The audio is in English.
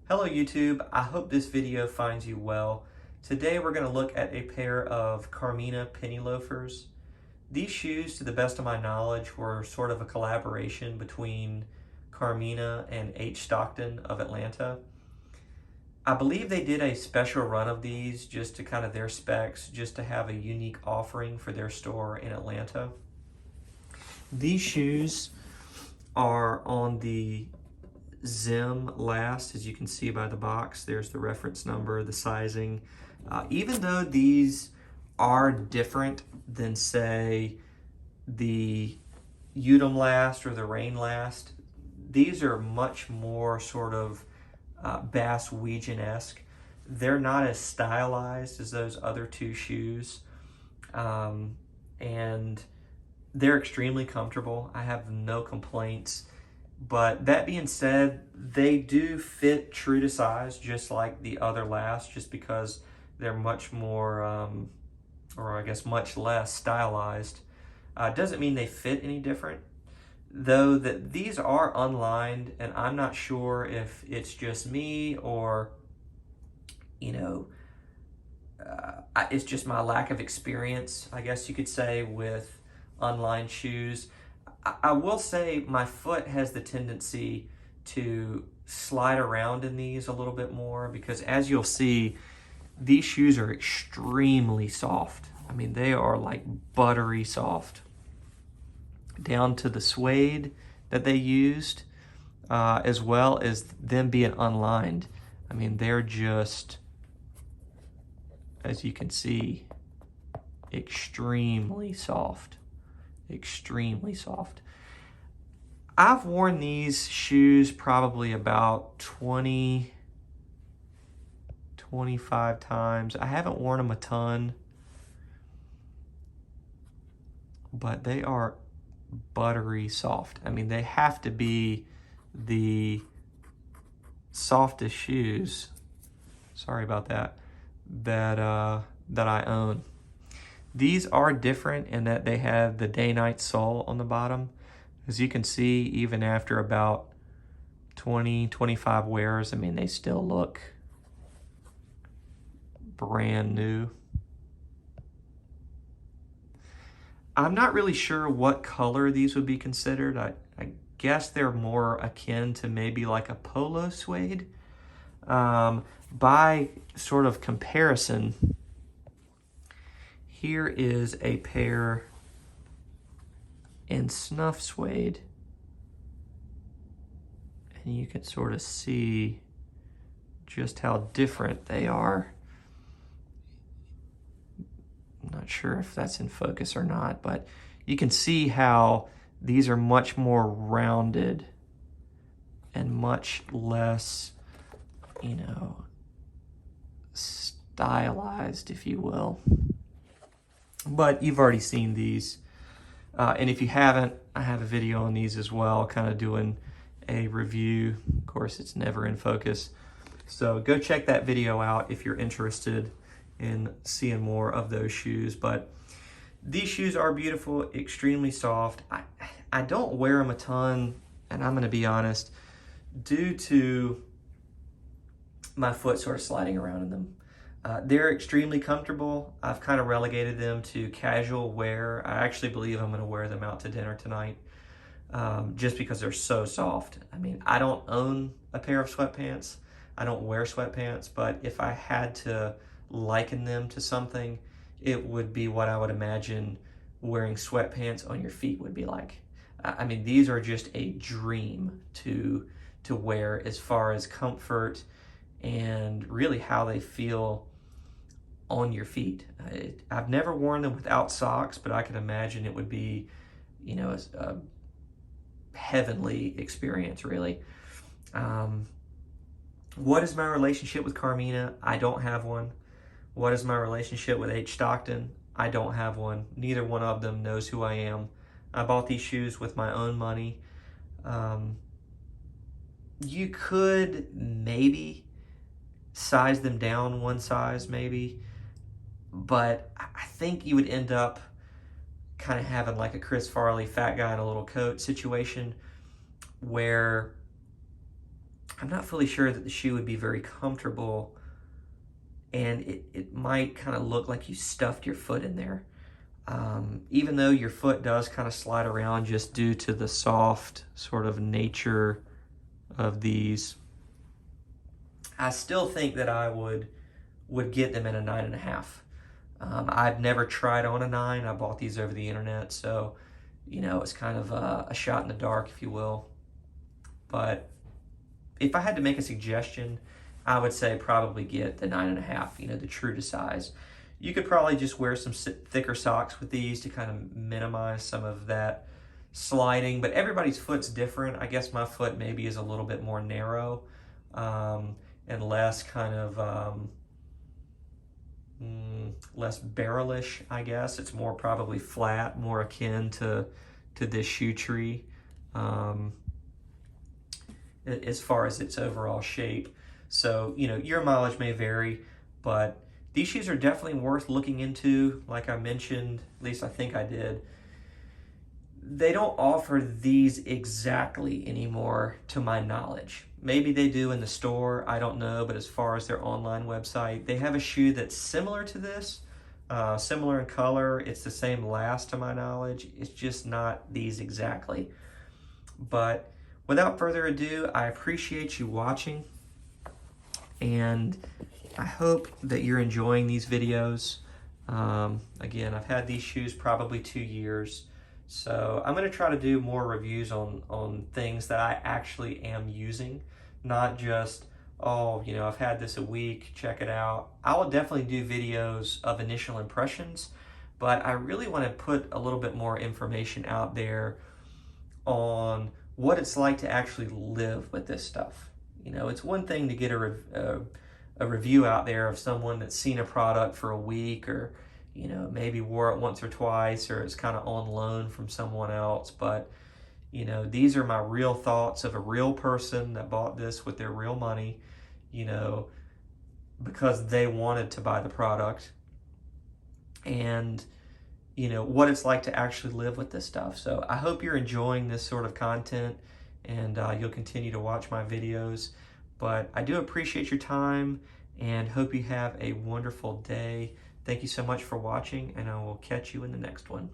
Hello YouTube, I hope this video finds you well. Today we're going to look at a pair of Carmina Penny Loafers. These shoes, to the best of my knowledge, were sort of a collaboration between Carmina and H. Stockton of Atlanta. I believe they did a special run of these just to kind of their specs, just to have a unique offering for their store in Atlanta. These shoes are on the Zim last, as you can see by the box. There's the reference number, the sizing. Even though these are different than, say, the Udom Last or the Rain Last, these are much more sort of Bass Weejan-esque. They're not as stylized as those other two shoes, and they're extremely comfortable. I have no complaints. But that being said, they do fit true to size, just like the other last, just because they're much more, or I guess much less stylized. Doesn't mean they fit any different, though that these are unlined, and I'm not sure if it's just me or, it's just my lack of experience, I guess you could say, with unlined shoes. I will say my foot has the tendency to slide around in these a little bit more because, as you'll see, these shoes are extremely soft. I mean, they are like buttery soft, down to the suede that they used, as well as them being unlined. I mean, they're just, as you can see, extremely soft. Extremely soft. I've worn these shoes probably about 25 times. I haven't worn them a ton, but they are buttery soft. I mean, they have to be the softest shoes, sorry about that, that I own. These are different in that they have the day-night sole on the bottom. As you can see, even after about 20-25 wears, I mean, they still look brand new. I'm not really sure what color these would be considered. I guess they're more akin to maybe like a polo suede. By sort of comparison, here is a pair in snuff suede, and you can sort of see just how different they are. I'm not sure if that's in focus or not, but you can see how these are much more rounded and much less, stylized, if you will. But you've already seen these. And if you haven't, I have a video on these as well, kind of doing a review. Of course, it's never in focus. So go check that video out if you're interested in seeing more of those shoes. But these shoes are beautiful, extremely soft. I don't wear them a ton, and I'm going to be honest, due to my foot sort of sliding around in them. They're extremely comfortable. I've kind of relegated them to casual wear. I actually believe I'm going to wear them out to dinner tonight, just because they're so soft. I mean, I don't own a pair of sweatpants. I don't wear sweatpants, but if I had to liken them to something, it would be what I would imagine wearing sweatpants on your feet would be like. I mean, these are just a dream to wear as far as comfort and really how they feel on your feet. I've never worn them without socks, but I can imagine it would be, a heavenly experience, really. What is my relationship with Carmina? I don't have one. What is my relationship with H. Stockton? I don't have one. Neither one of them knows who I am. I bought these shoes with my own money. You could maybe size them down one size, maybe, but I think you would end up kind of having like a Chris Farley fat guy in a little coat situation where I'm not fully sure that the shoe would be very comfortable, and it might kind of look like you stuffed your foot in there. Even though your foot does kind of slide around just due to the soft sort of nature of these, I still think that I would get them in a 9.5. I've never tried on a 9. I bought these over the internet, so you know, it's kind of a shot in the dark, if you will. But if I had to make a suggestion, I would say probably get the 9.5, you know, the true to size. You could probably just wear some thicker socks with these to kind of minimize some of that sliding, but everybody's foot's different. I guess my foot maybe is a little bit more narrow, and less kind of less barrelish, I guess. It's more probably flat, more akin to this shoe tree, as far as its overall shape. So, you know, your mileage may vary, but these shoes are definitely worth looking into. Like I mentioned, at least I think I did, they don't offer these exactly anymore to my knowledge. Maybe they do in the store, I don't know, but as far as their online website, they have a shoe that's similar to this, similar in color. It's the same last to my knowledge. It's just not these exactly. But without further ado, I appreciate you watching, and I hope that you're enjoying these videos. Again, I've had these shoes probably 2 years. So I'm going to try to do more reviews on things that I actually am using, not just, oh, you know, I've had this a week, check it out. I will definitely do videos of initial impressions, but I really want to put a little bit more information out there on what it's like to actually live with this stuff. You know, it's one thing to get a review out there of someone that's seen a product for a week, or you know, maybe wore it once or twice, or it's kind of on loan from someone else. But, you know, these are my real thoughts of a real person that bought this with their real money, you know, because they wanted to buy the product, and, you know, what it's like to actually live with this stuff. So I hope you're enjoying this sort of content, and you'll continue to watch my videos. But I do appreciate your time, and hope you have a wonderful day. Thank you so much for watching, and I will catch you in the next one.